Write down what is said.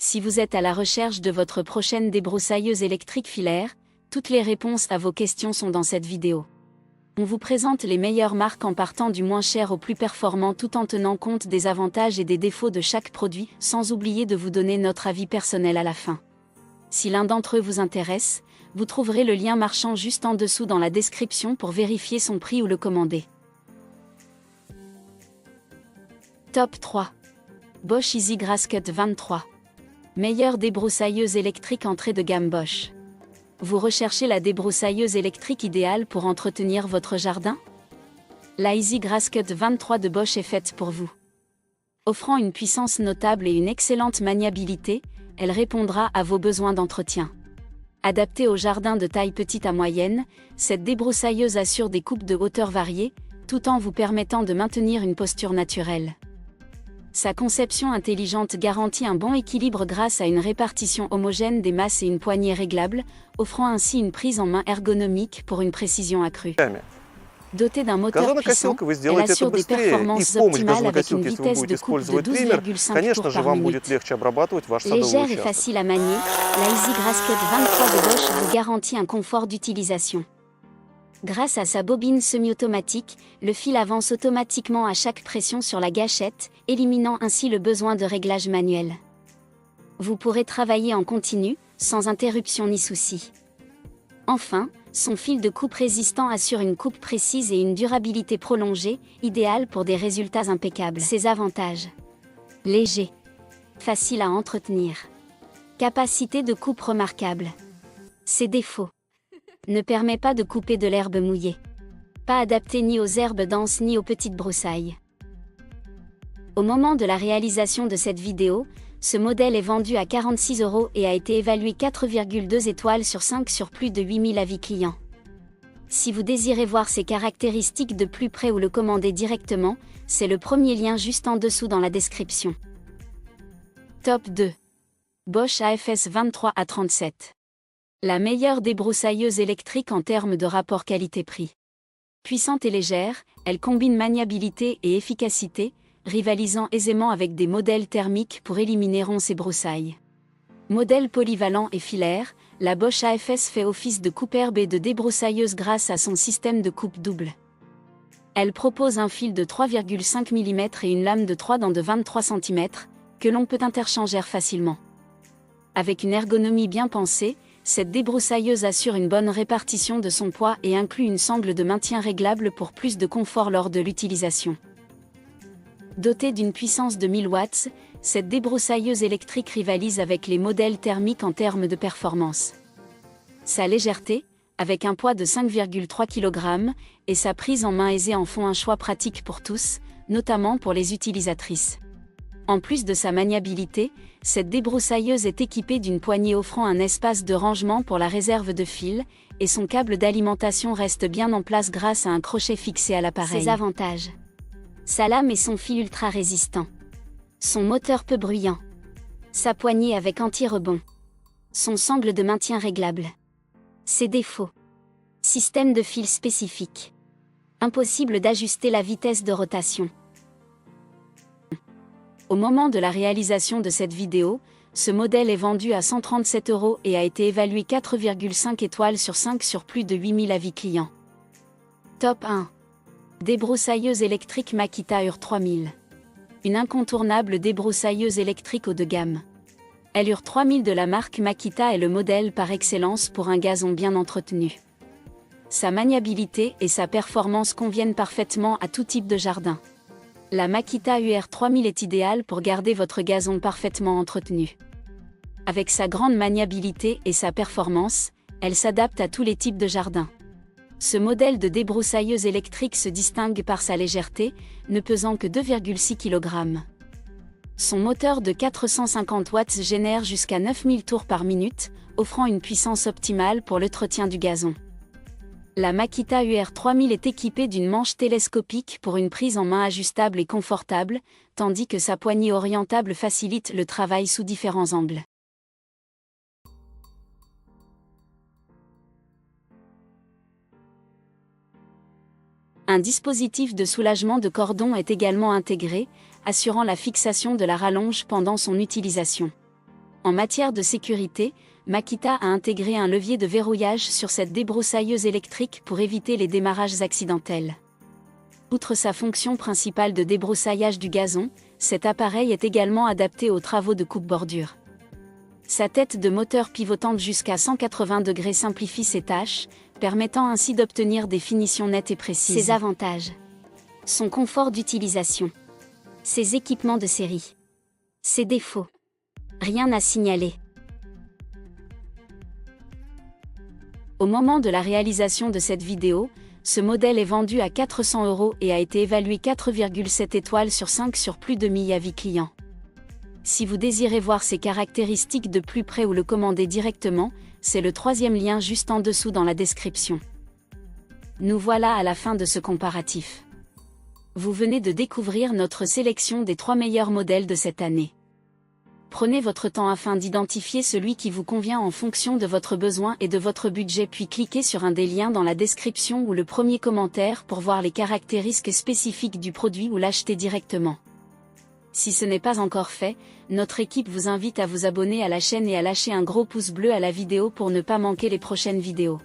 Si vous êtes à la recherche de votre prochaine débroussailleuse électrique filaire, toutes les réponses à vos questions sont dans cette vidéo. On vous présente les meilleures marques en partant du moins cher au plus performant tout en tenant compte des avantages et des défauts de chaque produit, sans oublier de vous donner notre avis personnel à la fin. Si l'un d'entre eux vous intéresse, vous trouverez le lien marchand juste en dessous dans la description pour vérifier son prix ou le commander. Top 3. Bosch Easy Grasscut 23. Meilleure débroussailleuse électrique entrée de gamme Bosch. Vous recherchez la débroussailleuse électrique idéale pour entretenir votre jardin? La Easy Grasscut 23 de Bosch est faite pour vous. Offrant une puissance notable et une excellente maniabilité, elle répondra à vos besoins d'entretien. Adaptée au jardin de taille petite à moyenne, cette débroussailleuse assure des coupes de hauteur variées, tout en vous permettant de maintenir une posture naturelle. Sa conception intelligente garantit un bon équilibre grâce à une répartition homogène des masses et une poignée réglable, offrant ainsi une prise en main ergonomique pour une précision accrue. Dotée d'un moteur puissant, elle assure des performances optimales avec une vitesse de coupe de 12,5 tours par minute. Légère et facile à manier, la Easy Grasscut 23 de Bosch vous garantit un confort d'utilisation. Grâce à sa bobine semi-automatique, le fil avance automatiquement à chaque pression sur la gâchette, éliminant ainsi le besoin de réglage manuel. Vous pourrez travailler en continu, sans interruption ni souci. Enfin, son fil de coupe résistant assure une coupe précise et une durabilité prolongée, idéale pour des résultats impeccables. Ses avantages: léger, facile à entretenir, capacité de coupe remarquable. Ses défauts: ne permet pas de couper de l'herbe mouillée. Pas adapté ni aux herbes denses ni aux petites broussailles. Au moment de la réalisation de cette vidéo, ce modèle est vendu à 46 € et a été évalué 4,2 étoiles sur 5 sur plus de 8000 avis clients. Si vous désirez voir ces caractéristiques de plus près ou le commander directement, c'est le premier lien juste en dessous dans la description. Top 2. Bosch AFS 23 à 37. La meilleure débroussailleuse électrique en termes de rapport qualité-prix. Puissante et légère, elle combine maniabilité et efficacité, rivalisant aisément avec des modèles thermiques pour éliminer ronces et broussailles. Modèle polyvalent et filaire, la Bosch AFS fait office de coupe-herbe et de débroussailleuse grâce à son système de coupe double. Elle propose un fil de 3,5 mm et une lame de 3 dents de 23 cm, que l'on peut interchanger facilement. Avec une ergonomie bien pensée, cette débroussailleuse assure une bonne répartition de son poids et inclut une sangle de maintien réglable pour plus de confort lors de l'utilisation. Dotée d'une puissance de 1000 watts, cette débroussailleuse électrique rivalise avec les modèles thermiques en termes de performance. Sa légèreté, avec un poids de 5,3 kg, et sa prise en main aisée en font un choix pratique pour tous, notamment pour les utilisatrices. En plus de sa maniabilité, cette débroussailleuse est équipée d'une poignée offrant un espace de rangement pour la réserve de fil, et son câble d'alimentation reste bien en place grâce à un crochet fixé à l'appareil. Ses avantages: sa lame et son fil ultra résistants. Son moteur peu bruyant. Sa poignée avec anti-rebond. Son sangle de maintien réglable. Ses défauts: système de fil spécifique. Impossible d'ajuster la vitesse de rotation. Au moment de la réalisation de cette vidéo, ce modèle est vendu à 137 € et a été évalué 4,5 étoiles sur 5 sur plus de 8000 avis clients. Top 1. Débroussailleuse électrique Makita UR 3000. Une incontournable débroussailleuse électrique haut de gamme. UR 3000 de la marque Makita est le modèle par excellence pour un gazon bien entretenu. Sa maniabilité et sa performance conviennent parfaitement à tout type de jardin. La Makita UR 3000 est idéale pour garder votre gazon parfaitement entretenu. Avec sa grande maniabilité et sa performance, elle s'adapte à tous les types de jardins. Ce modèle de débroussailleuse électrique se distingue par sa légèreté, ne pesant que 2,6 kg. Son moteur de 450 watts génère jusqu'à 9000 tours par minute, offrant une puissance optimale pour l'entretien du gazon. La Makita UR 3000 est équipée d'une manche télescopique pour une prise en main ajustable et confortable, tandis que sa poignée orientable facilite le travail sous différents angles. Un dispositif de soulagement de cordon est également intégré, assurant la fixation de la rallonge pendant son utilisation. En matière de sécurité, Makita a intégré un levier de verrouillage sur cette débroussailleuse électrique pour éviter les démarrages accidentels. Outre sa fonction principale de débroussaillage du gazon, cet appareil est également adapté aux travaux de coupe-bordure. Sa tête de moteur pivotante jusqu'à 180 degrés simplifie ses tâches, permettant ainsi d'obtenir des finitions nettes et précises. Ses avantages. Son confort d'utilisation. Ses équipements de série. Ses défauts. Rien à signaler. Au moment de la réalisation de cette vidéo, ce modèle est vendu à 400 € et a été évalué 4,7 étoiles sur 5 sur plus de 1000 avis clients. Si vous désirez voir ses caractéristiques de plus près ou le commander directement, c'est le 3e lien juste en dessous dans la description. Nous voilà à la fin de ce comparatif. Vous venez de découvrir notre sélection des 3 meilleurs modèles de cette année. Prenez votre temps afin d'identifier celui qui vous convient en fonction de votre besoin et de votre budget, puis cliquez sur un des liens dans la description ou le premier commentaire pour voir les caractéristiques spécifiques du produit ou l'acheter directement. Si ce n'est pas encore fait, notre équipe vous invite à vous abonner à la chaîne et à lâcher un gros pouce bleu à la vidéo pour ne pas manquer les prochaines vidéos.